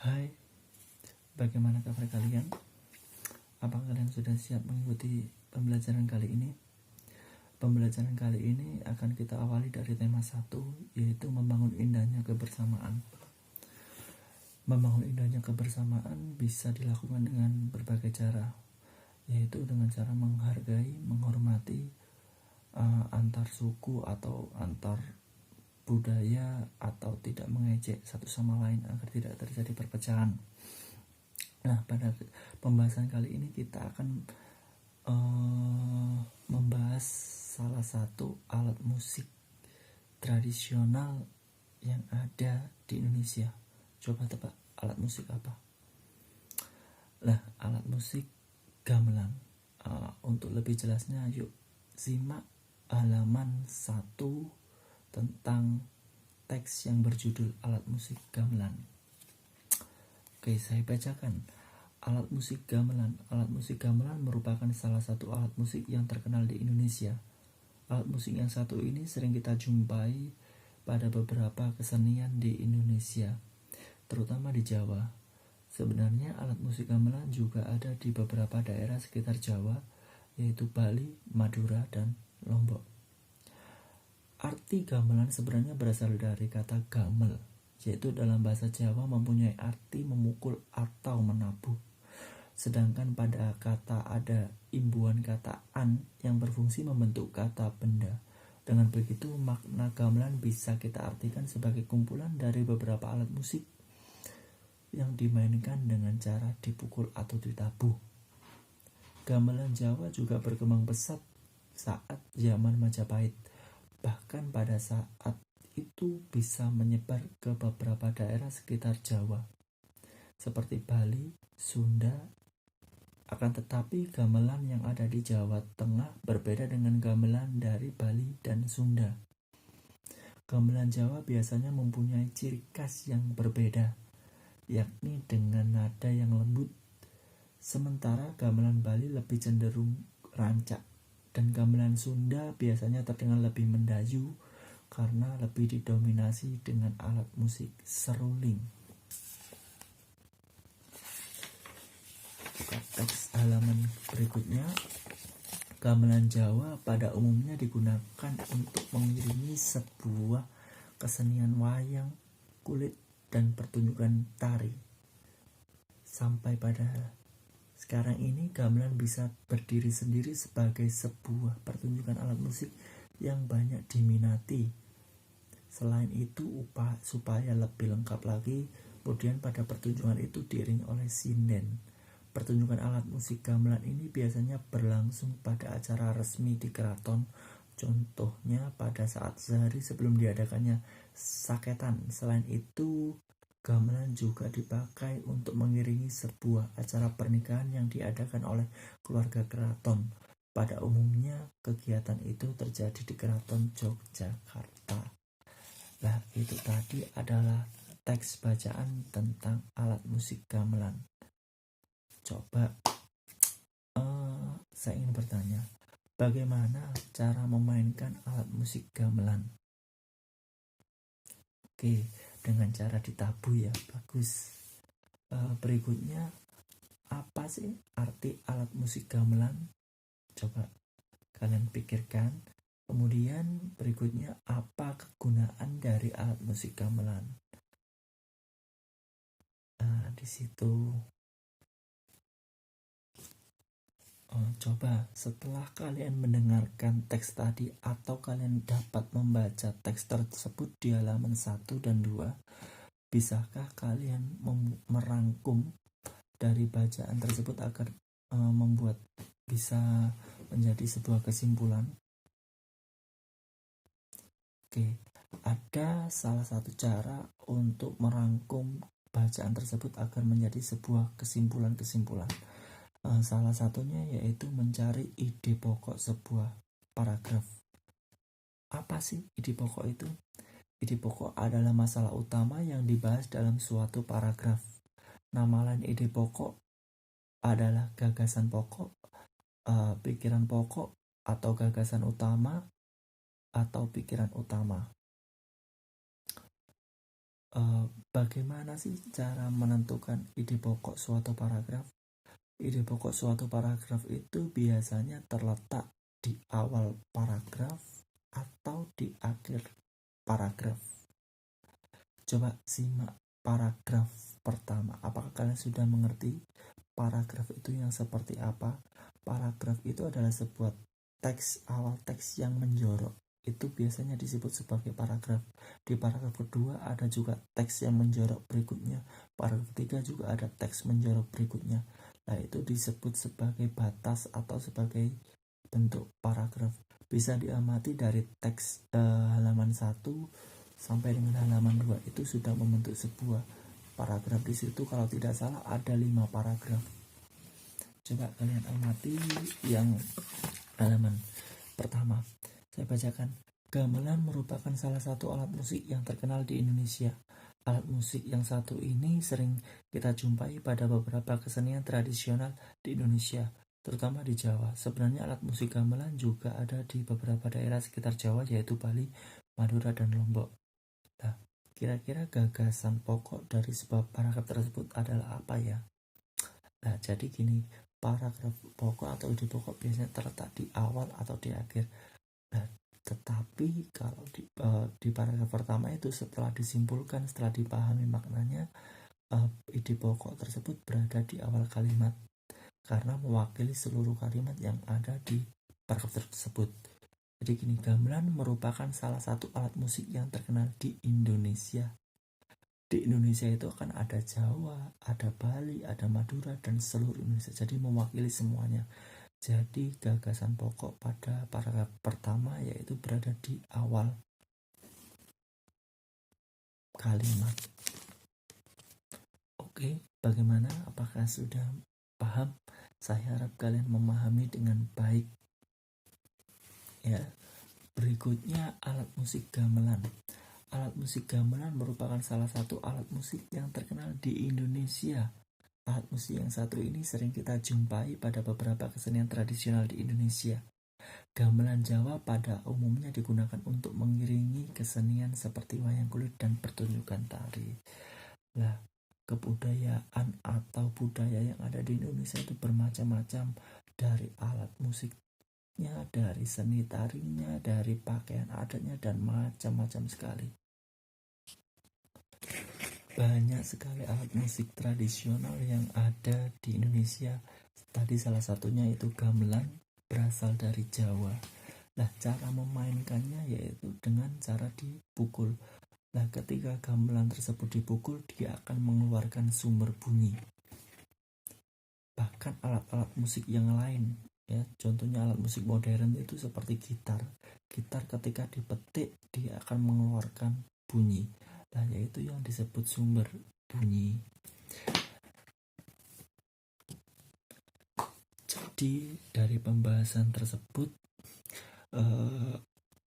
Hai, bagaimana kabar kalian? Apa kalian sudah siap mengikuti pembelajaran kali ini? Pembelajaran kali ini akan kita awali dari tema 1, yaitu membangun indahnya kebersamaan. Membangun indahnya kebersamaan bisa dilakukan dengan berbagai cara, yaitu dengan cara menghargai, menghormati antar suku atau antar budaya, atau tidak mengejek satu sama lain agar tidak terjadi perpecahan. Nah, pada pembahasan kali ini kita akan membahas salah satu alat musik tradisional yang ada di Indonesia. Coba tebak alat musik apa? Nah, alat musik gamelan. Untuk lebih jelasnya, yuk simak halaman 1 tentang teks yang berjudul alat musik gamelan. Oke, saya bacakan. Alat musik gamelan. Alat musik gamelan merupakan salah satu alat musik yang terkenal di Indonesia. Alat musik yang satu ini sering kita jumpai pada beberapa kesenian di Indonesia, terutama di Jawa. Sebenarnya alat musik gamelan juga ada di beberapa daerah sekitar Jawa, yaitu Bali, Madura, dan Lombok. Arti gamelan sebenarnya berasal dari kata gamel, yaitu dalam bahasa Jawa mempunyai arti memukul atau menabuh. Sedangkan pada kata ada imbuhan kata an yang berfungsi membentuk kata benda. Dengan begitu, makna gamelan bisa kita artikan sebagai kumpulan dari beberapa alat musik yang dimainkan dengan cara dipukul atau ditabuh. Gamelan Jawa juga berkembang pesat saat zaman Majapahit. Bahkan pada saat itu bisa menyebar ke beberapa daerah sekitar Jawa, seperti Bali, Sunda. Akan tetapi gamelan yang ada di Jawa Tengah berbeda dengan gamelan dari Bali dan Sunda. Gamelan Jawa biasanya mempunyai ciri khas yang berbeda, yakni dengan nada yang lembut. Sementara gamelan Bali lebih cenderung rancak, dan gamelan Sunda biasanya terdengar lebih mendayu karena lebih didominasi dengan alat musik seruling. Teks halaman berikutnya. Gamelan Jawa pada umumnya digunakan untuk mengiringi sebuah kesenian wayang kulit dan pertunjukan tari. Sampai pada sekarang ini, gamelan bisa berdiri sendiri sebagai sebuah pertunjukan alat musik yang banyak diminati. Selain itu, supaya lebih lengkap lagi, kemudian pada pertunjukan itu diiringi oleh sinden. Pertunjukan alat musik gamelan ini biasanya berlangsung pada acara resmi di keraton, contohnya pada saat sehari sebelum diadakannya saketan. Selain itu, gamelan juga dipakai untuk mengiringi sebuah acara pernikahan yang diadakan oleh keluarga keraton. Pada umumnya, kegiatan itu terjadi di Keraton Yogyakarta. Nah, itu tadi adalah teks bacaan tentang alat musik gamelan. Coba saya ingin bertanya, bagaimana cara memainkan alat musik gamelan? Oke, dengan cara ditabuh ya, bagus. Berikutnya, apa sih arti alat musik gamelan? Coba kalian pikirkan. Kemudian berikutnya, apa kegunaan dari alat musik gamelan? Di situ. Coba setelah kalian mendengarkan teks tadi atau kalian dapat membaca teks tersebut di halaman 1 dan 2, bisakah kalian merangkum dari bacaan tersebut agar membuat bisa menjadi sebuah kesimpulan? Oke, ada salah satu cara untuk merangkum bacaan tersebut agar menjadi sebuah kesimpulan-kesimpulan. Salah satunya yaitu mencari ide pokok sebuah paragraf. Apa sih ide pokok itu? Ide pokok adalah masalah utama yang dibahas dalam suatu paragraf. Nama lain ide pokok adalah gagasan pokok, pikiran pokok, atau gagasan utama, atau pikiran utama. Bagaimana sih cara menentukan ide pokok suatu paragraf? Ide pokok suatu paragraf itu biasanya terletak di awal paragraf atau di akhir paragraf. Coba simak paragraf pertama. Apakah kalian sudah mengerti paragraf itu yang seperti apa? Paragraf itu adalah sebuah teks, awal teks yang menjorok. Itu biasanya disebut sebagai paragraf. Di paragraf kedua ada juga teks yang menjorok berikutnya. Paragraf ketiga juga ada teks menjorok berikutnya. Nah, itu disebut sebagai batas atau sebagai bentuk paragraf. Bisa diamati dari teks halaman 1 sampai dengan halaman 2 itu sudah membentuk sebuah paragraf. Di situ kalau tidak salah ada 5 paragraf. Coba kalian amati yang halaman pertama. Saya bacakan. Gamelan merupakan salah satu alat musik yang terkenal di Indonesia. Alat musik yang satu ini sering kita jumpai pada beberapa kesenian tradisional di Indonesia, terutama di Jawa. Sebenarnya alat musik gamelan juga ada di beberapa daerah sekitar Jawa, yaitu Bali, Madura, dan Lombok. Nah, kira-kira gagasan pokok dari sebuah paragraf tersebut adalah apa ya? Nah, jadi gini, paragraf pokok atau ide pokok biasanya terletak di awal atau di akhir. Nah, tetapi kalau di paragraf pertama itu setelah disimpulkan, setelah dipahami maknanya, ide pokok tersebut berada di awal kalimat karena mewakili seluruh kalimat yang ada di paragraf tersebut. Jadi gini, gamelan merupakan salah satu alat musik yang terkenal di Indonesia. Di Indonesia itu akan ada Jawa, ada Bali, ada Madura, dan seluruh Indonesia. Jadi mewakili semuanya. Jadi gagasan pokok pada paragraf pertama yaitu berada di awal kalimat. Oke, bagaimana? Apakah sudah paham? Saya harap kalian memahami dengan baik. Ya, berikutnya alat musik gamelan. Alat musik gamelan merupakan salah satu alat musik yang terkenal di Indonesia. Alat musik yang satu ini sering kita jumpai pada beberapa kesenian tradisional di Indonesia. Gamelan Jawa pada umumnya digunakan untuk mengiringi kesenian seperti wayang kulit dan pertunjukan tari. Nah, kebudayaan atau budaya yang ada di Indonesia itu bermacam-macam, dari alat musiknya, dari seni tarinya, dari pakaian adatnya, dan macam-macam sekali. Banyak sekali alat musik tradisional yang ada di Indonesia. Tadi salah satunya itu gamelan, berasal dari Jawa. Nah, cara memainkannya yaitu dengan cara dipukul. Nah, ketika gamelan tersebut dipukul, dia akan mengeluarkan sumber bunyi. Bahkan alat-alat musik yang lain, ya, contohnya alat musik modern itu seperti gitar. Gitar ketika dipetik, dia akan mengeluarkan bunyi. Nah, yaitu yang disebut sumber bunyi. Jadi dari pembahasan tersebut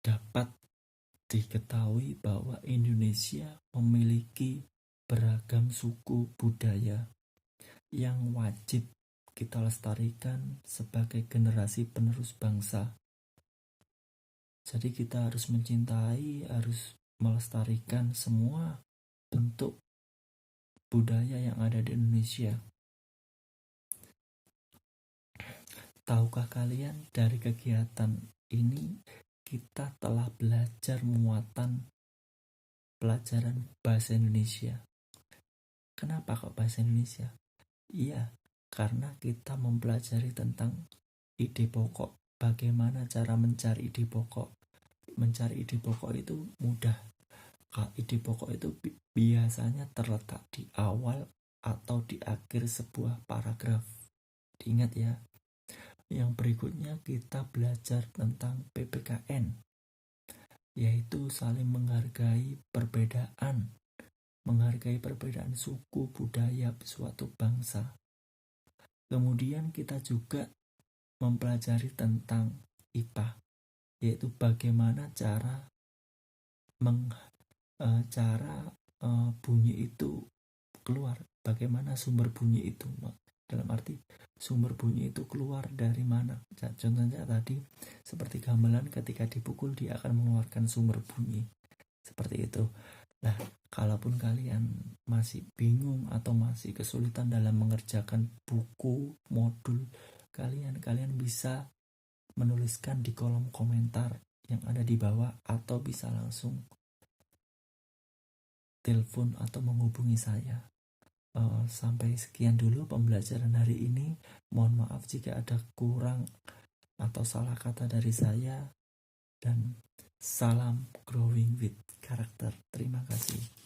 dapat diketahui bahwa Indonesia memiliki beragam suku budaya yang wajib kita lestarikan sebagai generasi penerus bangsa. Jadi kita harus mencintai, harus melestarikan semua bentuk budaya yang ada di Indonesia. Tahukah kalian, dari kegiatan ini kita telah belajar muatan pelajaran bahasa Indonesia. Kenapa kok bahasa Indonesia? Iya, karena kita mempelajari tentang ide pokok. Bagaimana cara mencari ide pokok? Mencari ide pokok itu mudah. Ide pokok itu biasanya terletak di awal atau di akhir sebuah paragraf. Diingat ya. Yang berikutnya kita belajar tentang PPKN, yaitu saling menghargai perbedaan. Menghargai perbedaan suku, budaya suatu bangsa. Kemudian kita juga mempelajari tentang IPA, yaitu bagaimana cara bunyi itu keluar, bagaimana sumber bunyi itu, dalam arti sumber bunyi itu keluar dari mana. Contohnya tadi seperti gamelan, ketika dipukul dia akan mengeluarkan sumber bunyi seperti itu. Nah, kalaupun kalian masih bingung atau masih kesulitan dalam mengerjakan buku modul kalian bisa menuliskan di kolom komentar yang ada di bawah, atau bisa langsung telepon atau menghubungi saya. Sampai sekian dulu pembelajaran hari ini. Mohon maaf jika ada kurang atau salah kata dari saya, dan salam growing with karakter. Terima kasih.